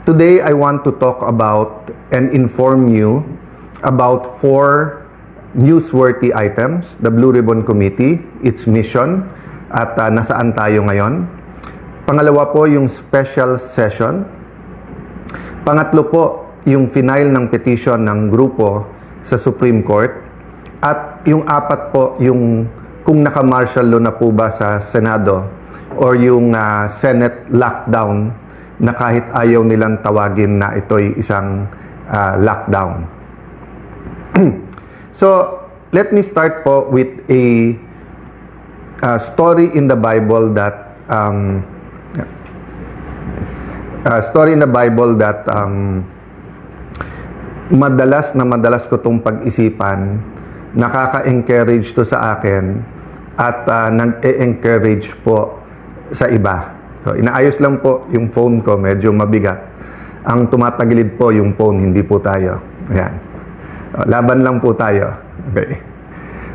Today, I want to talk about and inform you about 4 newsworthy items, the Blue Ribbon Committee, its mission, at nasaan tayo ngayon. Pangalawa po, yung special session. Pangatlo po, yung final ng petition ng grupo sa Supreme Court. At yung 4 po, yung kung naka-martial law na po ba sa Senado or yung Senate lockdown na kahit ayaw nilang tawagin na ito'y isang lockdown. So, let me start po with a story in the Bible that madalas ko tong pag-isipan, nakaka-encourage to sa akin at nag-e-encourage po sa iba. So, inaayos lang po yung phone ko, medyo mabigat. Ang tumatagilid po yung phone, hindi po tayo. Ayan. Laban lang po tayo. Okay.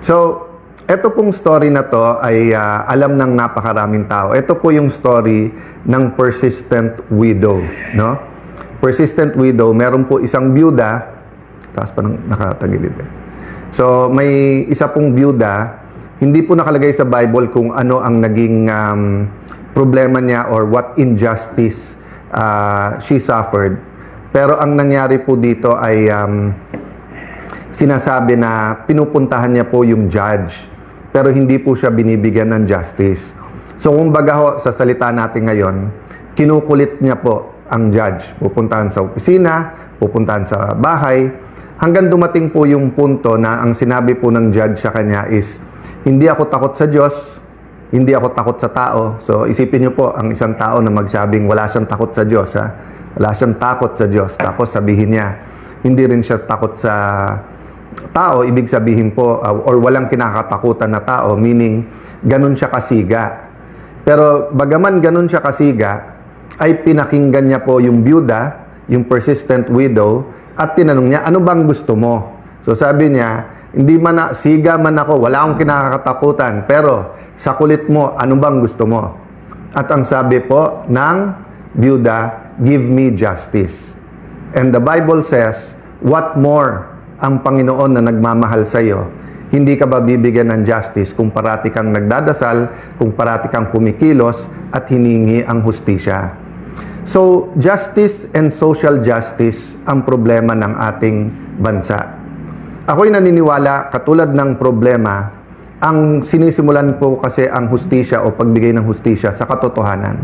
So, ito pong story na to ay alam ng napakaraming tao. Ito po yung story ng persistent widow, no? Persistent widow, meron po isang byuda, taas pa ng nakatagilid. So, may isa pong byuda, hindi po nakalagay sa Bible kung ano ang naging problema niya or what injustice she suffered. Pero ang nangyari po dito ay sinasabi na pinupuntahan niya po yung judge, pero hindi po siya binibigyan ng justice. So kung baga ho, sa salita natin ngayon, kinukulit niya po ang judge. Pupuntahan sa opisina, pupuntahan sa bahay, hanggang dumating po yung punto na ang sinabi po ng judge sa kanya is, hindi ako takot sa Diyos, hindi ako takot sa tao. So isipin niyo po ang isang tao na magsabing wala siyang takot sa Diyos, ha? Wala siyang takot sa Diyos. Tapos sabihin niya, hindi rin siya takot sa tao, ibig sabihin po, or walang kinakatakutan na tao, meaning ganun siya kasiga. Pero bagaman ganun siya kasiga, ay pinakinggan niya po yung byuda, yung persistent widow, at tinanong niya, ano bang gusto mo? So sabi niya, hindi man siga man ako, wala akong kinakatakutan, pero sa kulit mo, ano bang gusto mo? At ang sabi po ng byuda, give me justice. And the Bible says, what more ang Panginoon na nagmamahal sa iyo? Hindi ka ba bibigyan ng justice kung parati kang nagdadasal, kung parati kang kumikilos at hiningi ang hustisya? So, justice and social justice ang problema ng ating bansa. Ako'y naniniwala, katulad ng problema, ang sinisimulan po kasi ang hustisya o pagbigay ng hustisya sa katotohanan.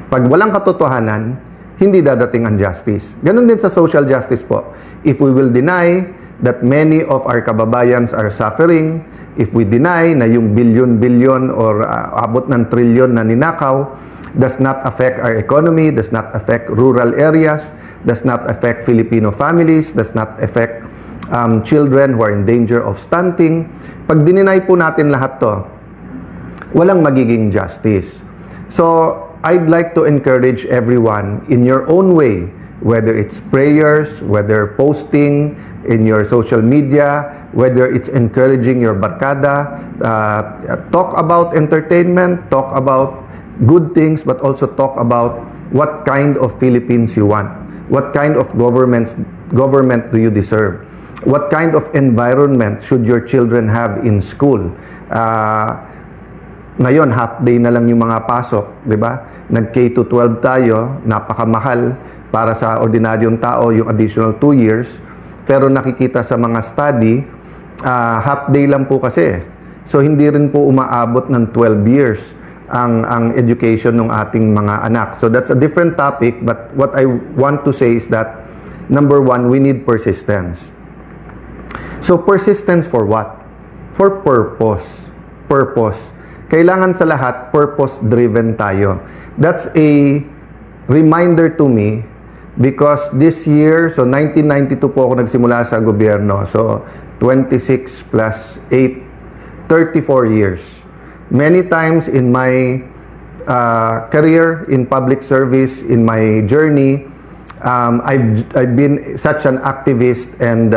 Pag walang katotohanan, hindi dadating ang justice. Ganon din sa social justice po. If we will deny that many of our kababayans are suffering, if we deny na yung billion or abot ng trilyon na ninakaw does not affect our economy, does not affect rural areas, does not affect Filipino families, does not affect children who are in danger of stunting. Pag dininay po natin lahat to, walang magiging justice. So, I'd like to encourage everyone in your own way, whether it's prayers, whether posting in your social media, whether it's encouraging your barkada, talk about entertainment, talk about good things, but also talk about what kind of Philippines you want. What kind of government do you deserve? What kind of environment should your children have in school? Ngayon, half day na lang yung mga pasok, di ba? Nag-K to 12 tayo, napakamahal para sa ordinaryong tao yung additional 2 years. Pero nakikita sa mga study, half day lang po kasi. So, hindi rin po umaabot ng 12 years ang education ng ating mga anak. So, that's a different topic, but what I want to say is that, number 1, we need persistence. So, persistence for what? For purpose. Purpose. Kailangan sa lahat, purpose-driven tayo. That's a reminder to me because this year, so 1992 po ako nagsimula sa gobyerno. So, 26 plus 8, 34 years. Many times in my career in public service, in my journey, I've been such an activist and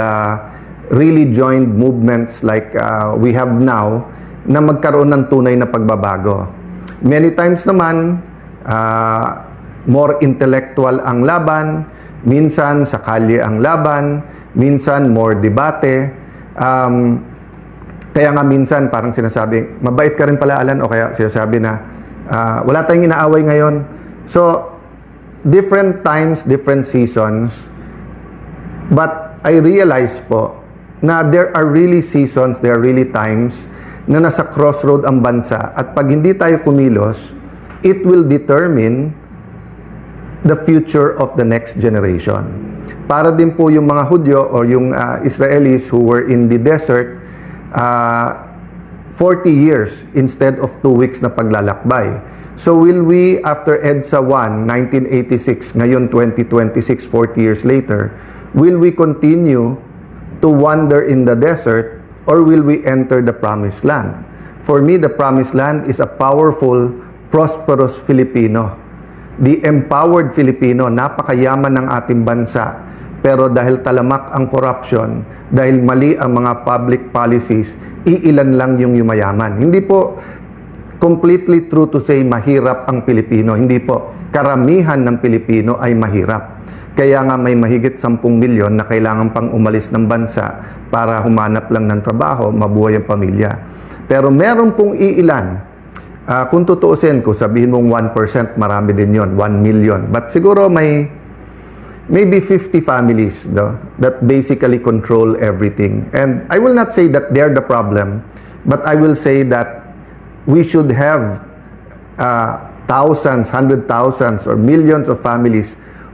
really joined movements like we have now na magkaroon ng tunay na pagbabago. Many times naman, more intellectual ang laban, minsan sa kalye ang laban, minsan more debate. Kaya nga minsan parang sinasabi, mabait ka rin pala Alan, o kaya sinasabi na wala tayong inaaway ngayon. So, different times, different seasons, but I realize po na there are really seasons, there are really times na nasa crossroad ang bansa, at pag hindi tayo kumilos, it will determine the future of the next generation. Para din po yung mga Hudyo or yung Israelis who were in the desert, 40 years instead of 2 weeks na paglalakbay. So will we, after EDSA 1, 1986, ngayon 2026, 40 years later, will we continue to wander in the desert, or will we enter the promised land? For me, the promised land is a powerful, prosperous Filipino. The empowered Filipino, napakayaman ng ating bansa, pero dahil talamak ang corruption, dahil mali ang mga public policies, iilan lang yung yumayaman. Hindi po completely true to say mahirap ang Pilipino. Hindi po. Karamihan ng Pilipino ay mahirap. Kaya nga may mahigit 10 milyon na kailangan pang umalis ng bansa para humanap lang ng trabaho, mabuhay ang pamilya. Pero meron pong iilan. Kung tutuusin, kung sabihin mong 1%, marami din yon, 1 million. But siguro may maybe 50 families that basically control everything. And I will not say that they're the problem, but I will say that we should have thousands, hundred thousands, or millions of families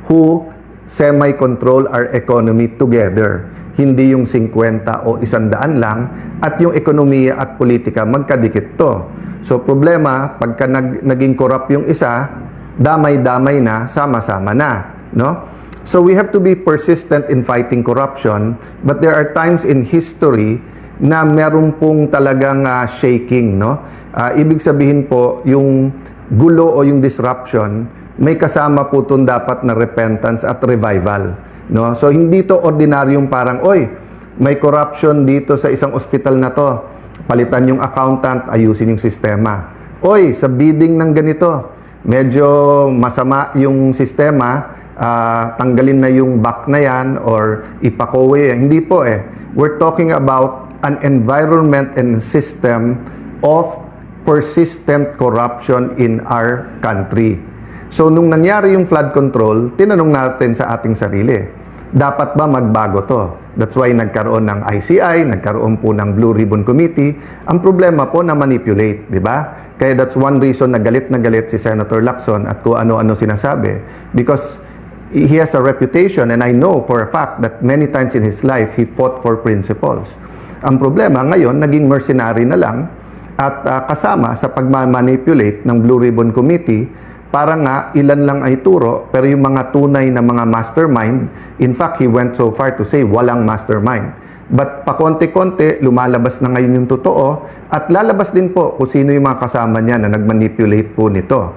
who semi-control our economy together. Hindi yung 50 o 100 lang, at yung ekonomiya at politika magkadikit to. So problema, pagka naging corrupt yung isa, damay-damay na, sama-sama na, no? So we have to be persistent in fighting corruption, but there are times in history na meron pong talagang shaking, no? Ibig sabihin po, yung gulo o yung disruption, may kasama po itong dapat na repentance at revival, no? So hindi to ordinaryong parang, oy, may corruption dito sa isang ospital na to, palitan yung accountant, ayusin yung sistema. Oy, sa bidding ng ganito, medyo masama yung sistema, tanggalin na yung back na yan or ipakowe. Hindi po eh. We're talking about an environment and system of persistent corruption in our country. So nung nangyari yung flood control, tinanong natin sa ating sarili, dapat ba magbago to? That's why nagkaroon ng ICI, nagkaroon po ng Blue Ribbon Committee. Ang problema po na manipulate, di ba? Kaya that's one reason na galit si Senator Lacson at kung ano-ano sinasabi. Because he has a reputation, and I know for a fact that many times in his life, he fought for principles. Ang problema ngayon, naging mercenary na lang at kasama sa pagmamanipulate ng Blue Ribbon Committee para nga ilan lang ay turo, pero yung mga tunay na mga mastermind, in fact, he went so far to say walang mastermind. But pakonti-konti, lumalabas na ngayon yung totoo, at lalabas din po kung sino yung mga kasama niya na nagmanipulate po nito.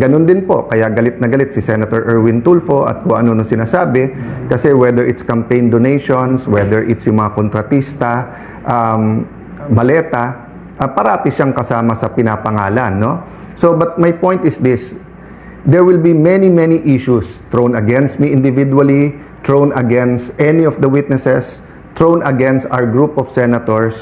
Ganun din po, kaya galit na galit si Senator Erwin Tulfo at kung ano sinasabi, kasi whether it's campaign donations, whether it's yung mga kontratista, maleta, parati siyang kasama sa pinapangalan, no? So, but my point is this, there will be many issues thrown against me individually, thrown against any of the witnesses, thrown against our group of senators.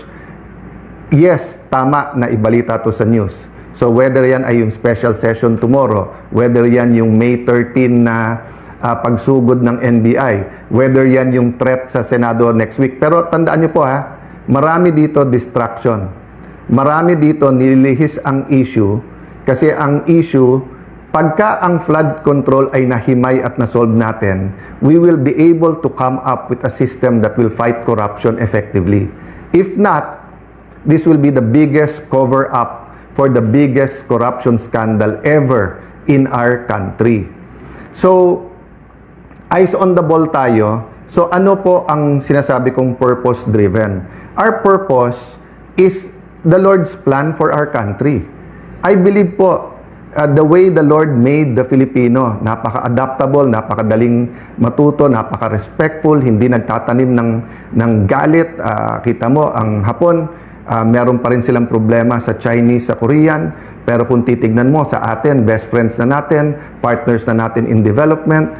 Yes, tama na ibalita to sa news. So whether yan ay yung special session tomorrow, whether yan yung May 13 na pagsugod ng NBI, whether yan yung threat sa Senado next week. Pero tandaan niyo po ha, marami dito distraction. Marami dito nililihis ang issue, kasi ang issue, pagka ang flood control ay nahimay at nasolve natin, we will be able to come up with a system that will fight corruption effectively. If not, this will be the biggest cover-up for the biggest corruption scandal ever in our country. So, eyes on the ball tayo. So, ano po ang sinasabi kong purpose-driven? Our purpose is the Lord's plan for our country. I believe po, the way the Lord made the Filipino, napaka-adaptable, napakadaling matuto, napaka-respectful, hindi nagtatanim ng galit. Kita mo, ang Hapon, Meron pa rin silang problema sa Chinese, sa Korean. Pero kung titignan mo sa atin, best friends na natin, partners na natin in development,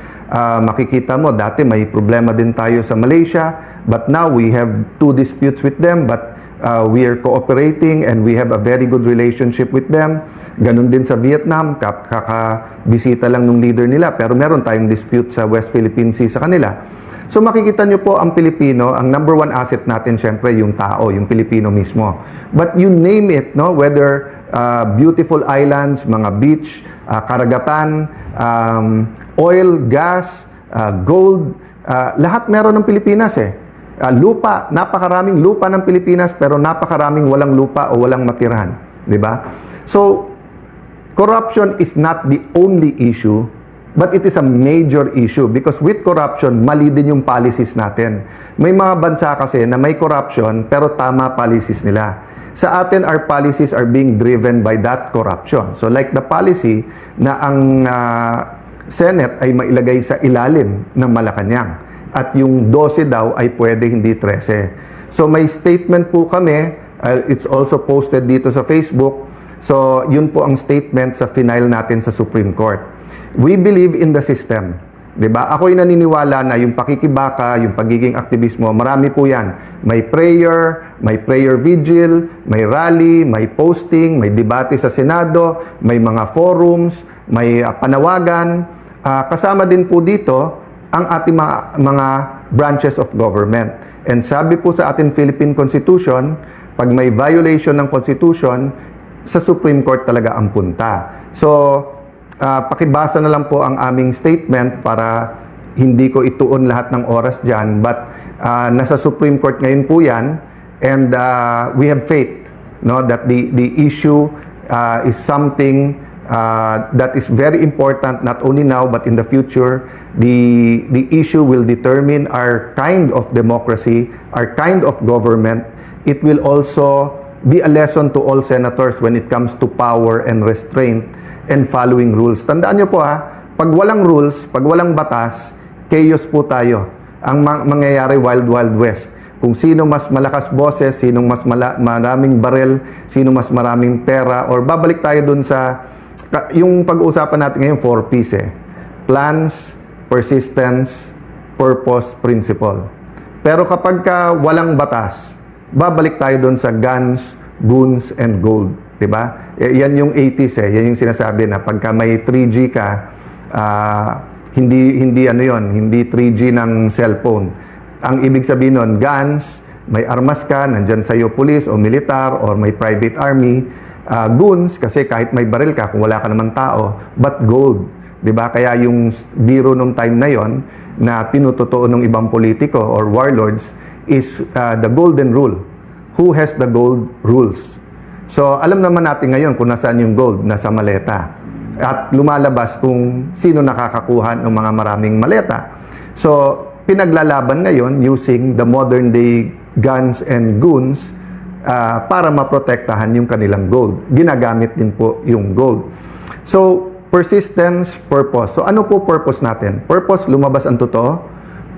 makikita mo, dati may problema din tayo sa Malaysia, but now we have 2 disputes with them, but we are cooperating and we have a very good relationship with them. Ganun din sa Vietnam, kakabisita lang ng leader nila, pero meron tayong dispute sa West Philippine Sea sa kanila. So makikita nyo po ang Pilipino, ang number 1 asset natin syempre yung tao, yung Pilipino mismo. But you name it, no? Whether beautiful islands, mga beach, karagatan, oil, gas, gold, lahat meron ng Pilipinas eh. Lupa, napakaraming lupa ng Pilipinas pero napakaraming walang lupa o walang matirahan, di ba? So, corruption is not the only issue, but it is a major issue because with corruption, mali din yung policies natin. May mga bansa kasi na may corruption pero tama policies nila. Sa atin, our policies are being driven by that corruption. So like the policy na ang Senate ay mailagay sa ilalim ng Malacanang at yung 12 daw ay pwede hindi 13. So may statement po kami, it's also posted dito sa Facebook. So yun po ang statement sa final natin sa Supreme Court. We believe in the system. Diba? Ako'y naniniwala na yung pakikibaka, yung pagiging aktivismo, marami po yan. May prayer vigil, may rally, may posting, may debate sa Senado, may mga forums, may panawagan. Kasama din po dito ang ating mga branches of government. And sabi po sa ating Philippine Constitution, pag may violation ng Constitution, sa Supreme Court talaga ang punta. So, pakibasa na lang po ang aming statement para hindi ko ituon lahat ng oras dyan. But nasa Supreme Court ngayon po yan. And we have faith, no, that the issue is something that is very important not only now but in the future. The issue will determine our kind of democracy, our kind of government. It will also be a lesson to all senators when it comes to power and restraint and following rules. Tandaan nyo po pag walang rules, pag walang batas, chaos po tayo. Ang mangyayari wild west. Kung sino mas malakas boses, sino mas maraming barel, sino mas maraming pera, or babalik tayo dun sa, yung pag-uusapan natin ngayon, 4 P's eh. Plans, persistence, purpose, principle. Pero kapag walang batas, babalik tayo dun sa guns, goons, and gold. Diba? Yan yung 80s eh. Yan yung sinasabi na pagka may 3G ka, hindi ano yon, hindi 3G ng cellphone. Ang ibig sabihin nun, guns, may armas ka, nandyan sa'yo police o militar or may private army. Goons, kasi kahit may baril ka, kung wala ka naman tao, but gold. Diba? Kaya yung biro nung time na yon na tinutotoo ng ibang politiko or warlords is the golden rule. Who has the gold rules? So, alam naman natin ngayon kung nasaan yung gold, nasa maleta. At lumalabas kung sino nakakakuha ng mga maraming maleta. So, pinaglalaban ngayon using the modern day guns and goons para maprotektahan yung kanilang gold. Ginagamit din po yung gold. So, persistence, purpose. So, ano po purpose natin? Purpose, lumabas ang totoo.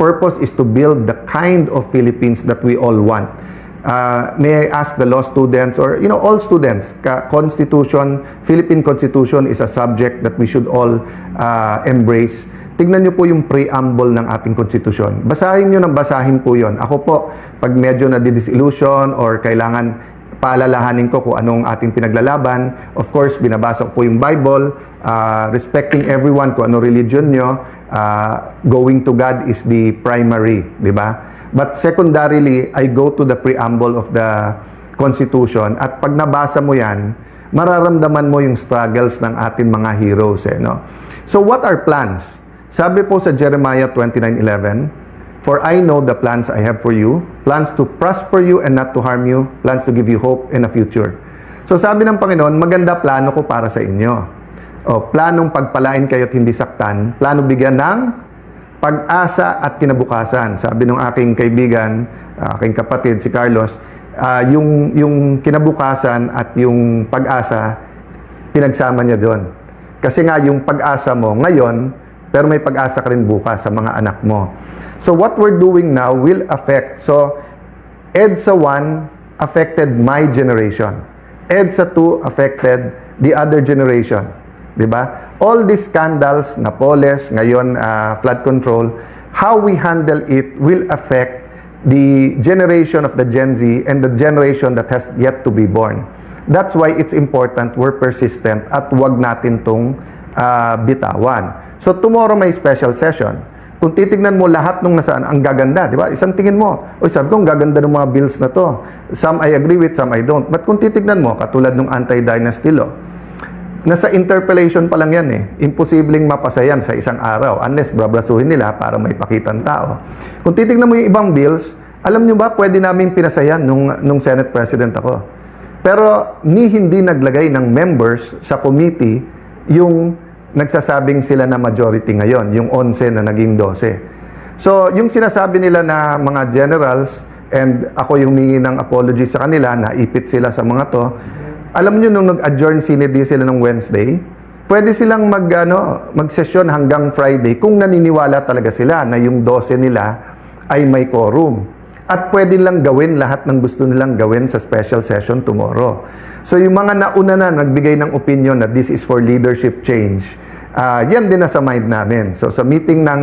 Purpose is to build the kind of Philippines that we all want. May I ask the law students or all students, Constitution, Philippine Constitution is a subject that we should all embrace. Tignan nyo po yung preamble ng ating Constitution. Basahin nyo ng basahin po yon. Ako po, pag medyo na-disillusion or kailangan paalalahanin ko kung anong ating pinaglalaban, of course, binabasa ko po yung Bible, respecting everyone kung ano religion nyo, going to God is the primary, di ba? But secondarily, I go to the preamble of the Constitution at pag nabasa mo yan, mararamdaman mo yung struggles ng ating mga heroes. No? So what are plans? Sabi po sa Jeremiah 29:11, "For I know the plans I have for you, plans to prosper you and not to harm you, plans to give you hope and a future." So sabi ng Panginoon, maganda plano ko para sa inyo. Planong pagpalain kayo at hindi saktan, plano bigyan ng pag-asa at kinabukasan. Sabi ng aking kaibigan, aking kapatid, si Carlos, yung kinabukasan at yung pag-asa, pinagsama niya doon. Kasi nga, yung pag-asa mo ngayon, pero may pag-asa ka rin bukas sa mga anak mo. So, what we're doing now will affect. So, EDSA 1, affected my generation. EDSA 2 affected the other generation. Diba? All these scandals, Napoles, ngayon flood control, how we handle it will affect the generation of the Gen Z and the generation that has yet to be born. That's why it's important we're persistent at wag natin tong bitawan. So tomorrow may special session. Kung titignan mo lahat nung nasaan, ang gaganda, di ba? Isang tingin mo, oy, sabi ko, ang gaganda ng mga bills na to. Some I agree with, some I don't. But kung titignan mo, katulad ng anti-dynasty law, nasa interpellation pa lang yan eh. Imposibleng mapasa yan sa isang araw unless brabrasuhin nila para may pakitang tao. Kung titignan mo yung ibang bills, alam nyo ba, pwede namin pinasayan nung Senate President ako. Pero hindi naglagay ng members sa committee yung nagsasabing sila na majority ngayon, yung 11 na naging 12. So, yung sinasabi nila na mga generals, and ako yung mingi ng apology sa kanila, naipit sila sa mga to, alam nyo, nung nag-adjourn sinidi sila ng Wednesday, pwede silang mag-session hanggang Friday kung naniniwala talaga sila na yung 12 nila ay may quorum. At pwede lang gawin lahat ng gusto nilang gawin sa special session tomorrow. So yung mga nauna na nagbigay ng opinion na this is for leadership change, yan din nasa mind namin. So sa meeting ng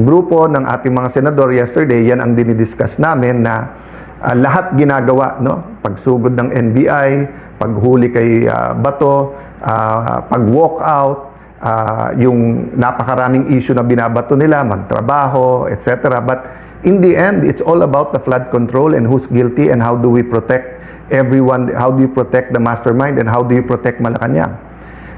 grupo ng ating mga senador yesterday, yan ang dinidiscuss namin na lahat ginagawa, no? Pagsugod ng NBI, paghuli kay Bato, pag-walk out, yung napakaraming issue na binabato nila, magtrabaho, etc. But in the end, it's all about the flood control and who's guilty and how do we protect everyone, how do you protect the mastermind and how do you protect Malacanang.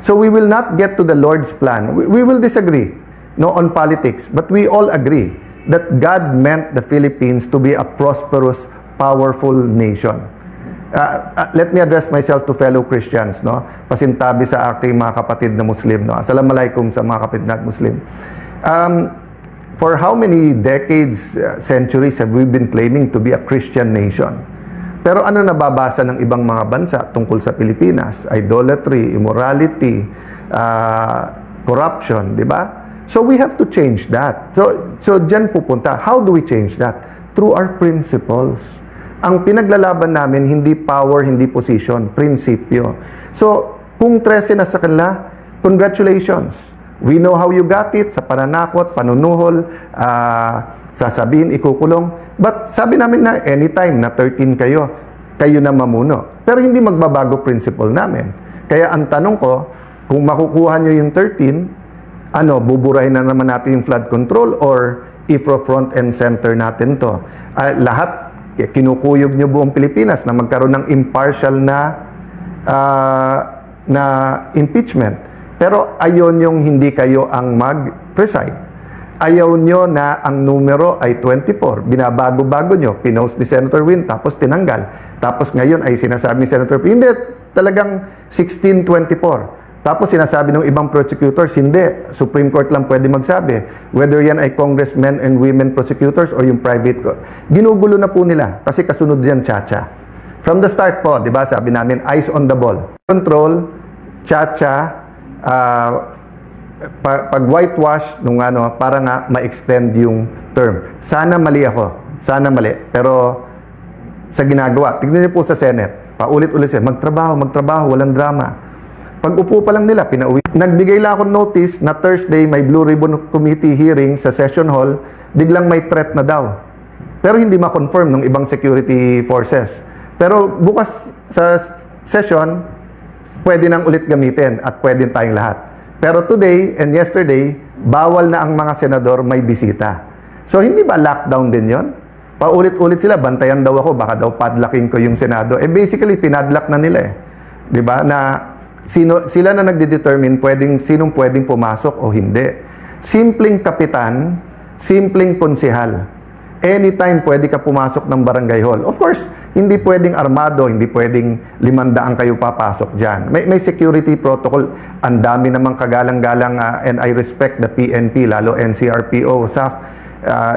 So we will not get to the Lord's plan. We will disagree, no, on politics, but we all agree that God meant the Philippines to be a prosperous, powerful nation. Let me address myself to fellow Christians, no? Pasintabi sa aking mga kapatid na Muslim, no? Assalamualaikum sa mga kapatid na Muslim. For how many decades, centuries have we been claiming to be a Christian nation? Pero ano nababasa ng ibang mga bansa tungkol sa Pilipinas? Idolatry, immorality, corruption, di ba? So we have to change that. So dyan pupunta. How do we change that? Through our principles. Ang pinaglalaban namin, hindi power, hindi position, prinsipyo. So, kung 13 na sa kanila, congratulations. We know how you got it, sa pananakot, panunuhol, sasabihin, ikukulong. But sabi namin na anytime na 13 kayo na mamuno. Pero hindi magbabago principle namin. Kaya ang tanong ko, kung makukuha nyo yung 13, buburahin na naman natin yung flood control or ifro front and center natin to. Lahat, kinukuyog nyo buong Pilipinas na magkaroon ng impartial na impeachment. Pero ayon yung hindi kayo ang mag-preside. Ayaw nyo na ang numero ay 24. Binabago-bago nyo. Pinost ni Senator Win, tapos tinanggal. Tapos ngayon ay sinasabi ni Senator Win, hindi, talagang 1624. Tapos sinasabi ng ibang prosecutors, hindi. Supreme Court lang pwede magsabi. Whether yan ay congressmen and women prosecutors or yung private court. Ginugulo na po nila kasi kasunod yan chacha. From the start po, di ba, sabi namin, eyes on the ball. Control, chacha, pag whitewash nung para nga ma-extend yung term. Sana mali ako. Sana mali. Pero sa ginagawa, tignan niyo po sa Senate, paulit-ulit siya, magtrabaho, walang drama. Pag upo pa lang nila, pinauwi. Nagbigay lang ako notice na Thursday may Blue Ribbon Committee hearing sa session hall, biglang may threat na daw. Pero hindi ma-confirm ng ibang security forces. Pero bukas sa session, pwede nang ulit gamitin at pwede tayong lahat. Pero today and yesterday, bawal na ang mga senador may bisita. So hindi ba lockdown din yon? Paulit-ulit sila, bantayan daw ako, baka daw padlocking ko yung Senado. Basically, pinadlock na nila eh. Di ba? Na sila na nagde-determine sinong pwedeng pumasok o hindi. Simpleng kapitan, simpleng konsehal. Anytime pwede ka pumasok ng barangay hall. Of course, hindi pwedeng armado, hindi pwedeng 500 kayo papasok dyan. May security protocol. Ang dami namang kagalang-galang and I respect the PNP, lalo NCRPO, SAF.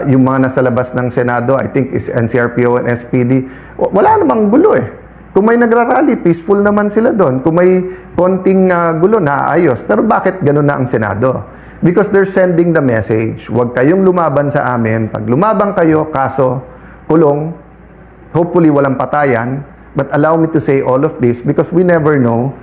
Yung mga nasa labas ng Senado, I think is NCRPO and SPD. Wala namang gulo eh. Kung may nagrarally, peaceful naman sila doon. Kung may konting gulo, naayos. Pero bakit ganun na ang Senado? Because they're sending the message, huwag kayong lumaban sa amin. Pag lumabang kayo, kaso, kulong, hopefully walang patayan, but allow me to say all of this because we never know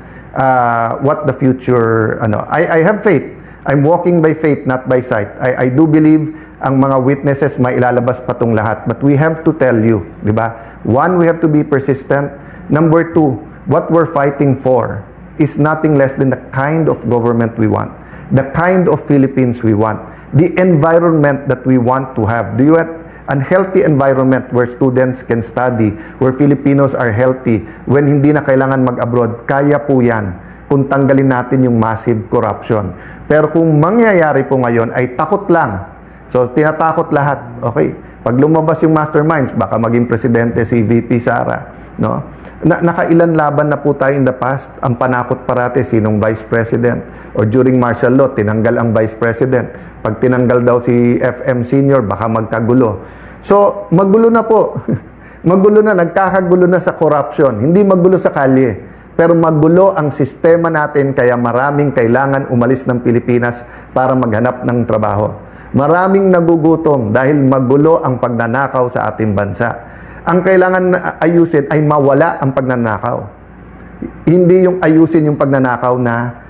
what the future, I have faith. I'm walking by faith, not by sight. I do believe ang mga witnesses mailalabas pa tong lahat. But we have to tell you, di ba? One, we have to be persistent. Number two, what we're fighting for is nothing less than the kind of government we want, the kind of Philippines we want, the environment that we want to have. Do you want a healthy environment where students can study, where Filipinos are healthy, when hindi na kailangan mag-abroad? Kaya po yan kung tanggalin natin yung massive corruption. Pero kung mangyayari po ngayon ay takot lang, so tinatakot lahat, okay? Pag lumabas yung masterminds, baka maging presidente si VP Sara, no? Nakailan laban na po tayo in the past, ang panakot parati sinong vice president, or during martial law, tinanggal ang vice president. Pag tinanggal daw si FM senior, baka magkagulo. So, magulo na po. Magulo na, nagkakagulo na sa corruption. Hindi magulo sa kalye. Pero magulo ang sistema natin, kaya maraming kailangan umalis ng Pilipinas para maghanap ng trabaho. Maraming nagugutom dahil magulo ang pagnanakaw sa ating bansa. Ang kailangan ayusin ay mawala ang pagnanakaw. Hindi yung ayusin yung pagnanakaw na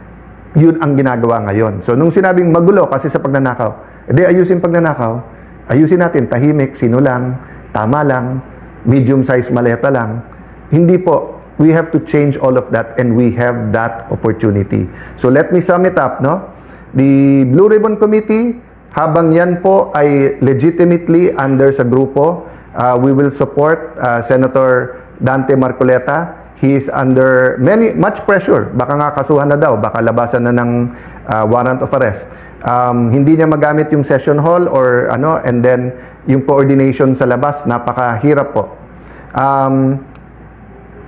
yun ang ginagawa ngayon. So, nung sinabing magulo kasi sa pagnanakaw, edi ayusin pagnanakaw, ayusin natin, tahimik, sino lang, tama lang, medium-size maleta lang. Hindi po. We have to change all of that and we have that opportunity. So, let me sum it up, no? The Blue Ribbon Committee, habang yan po ay legitimately under sa grupo, we will support Senator Dante Marcoleta. He is under much pressure. Baka nga kasuhan na daw, baka labasan na ng warrant of arrest. Hindi niya magamit yung session hall or and then yung coordination sa labas, napakahirap po.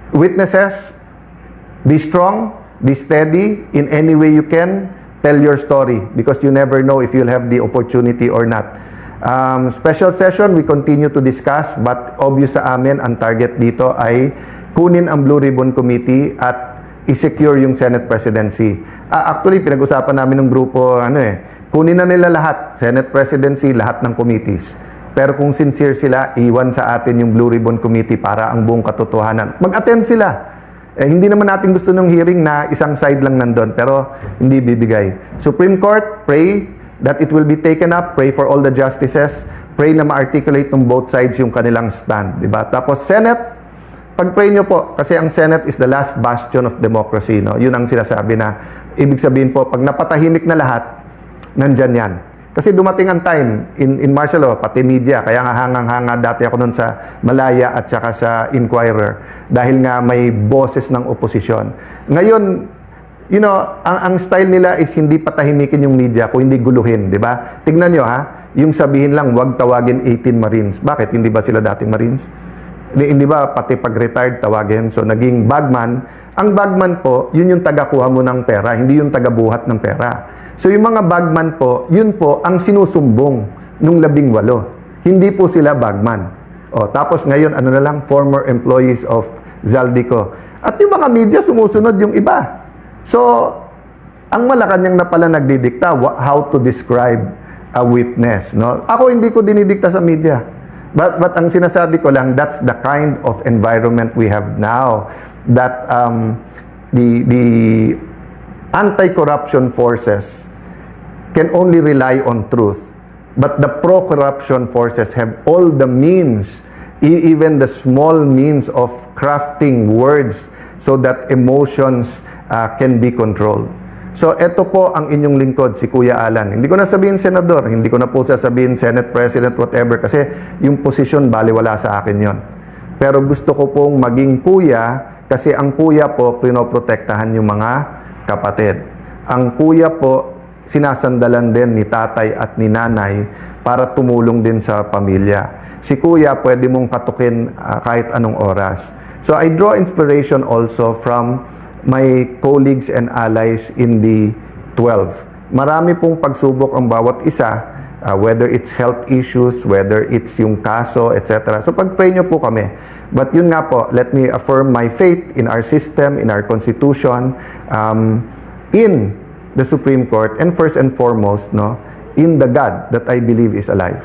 Witnesses, be strong, be steady in any way you can. Tell your story because you never know if you'll have the opportunity or not. Special session, we continue to discuss, but obvious sa amin, ang target dito ay kunin ang Blue Ribbon Committee at i-secure yung Senate presidency. Actually, pinag-usapan namin ng grupo, kunin na nila lahat, Senate presidency, lahat ng committees. Pero kung sincere sila, iwan sa atin yung Blue Ribbon Committee para ang buong katotohanan. Mag-attend sila. Hindi naman natin gusto ng hearing na isang side lang nandun, pero hindi bibigay. Supreme Court, pray that it will be taken up. Pray for all the justices. Pray na ma-articulate ng both sides yung kanilang stand. Diba? Tapos Senate, pag-pray nyo po, kasi ang Senate is the last bastion of democracy. No? Yun ang sinasabi na, ibig sabihin po, pag napatahimik na lahat, nandyan yan. Kasi dumating ang time in martial law, pati media, kaya nga hangang-hanga dati ako nun sa Malaya at saka sa Inquirer dahil nga may boses ng oposisyon. Ngayon, ang style nila is hindi patahimikin yung media kung hindi guluhin, di ba? Tignan nyo yung sabihin lang, wag tawagin 18 Marines. Bakit? Hindi ba sila dating Marines? Hindi ba pati pag-retired tawagin? So, naging bagman. Ang bagman po, yun yung taga-kuha mo ng pera, hindi yung taga-buhat ng pera. So, yung mga bagman po, yun po ang sinusumbong nung 18. Hindi po sila bagman. Tapos ngayon, na lang, former employees of Zaldico. At yung mga media, sumusunod yung iba. So, ang Malacanang na pala nagdidikta how to describe a witness. No? Ako hindi ko dinidikta sa media. But ang sinasabi ko lang, that's the kind of environment we have now. That the anti-corruption forces can only rely on truth. But the pro-corruption forces have all the means, even the small means of crafting words so that emotions can be controlled. So, ito po ang inyong lingkod, si Kuya Alan. Hindi ko na sabihin senador, hindi ko na po sasabihin Senate President, whatever, kasi yung posisyon, baliwala sa akin yon. Pero gusto ko pong maging kuya, kasi ang kuya po, pinoprotektahan yung mga kapatid. Ang kuya po, sinasandalan din ni tatay at ni nanay para tumulong din sa pamilya. Si kuya, pwede mong patukin kahit anong oras. So, I draw inspiration also from my colleagues and allies in the 12. Marami pong pagsubok ang bawat isa, whether it's health issues, whether it's yung kaso, etc. So, pag-pray nyo po kami. But yun nga po, let me affirm my faith in our system, in our constitution, in the Supreme Court, and first and foremost, in the God that I believe is alive.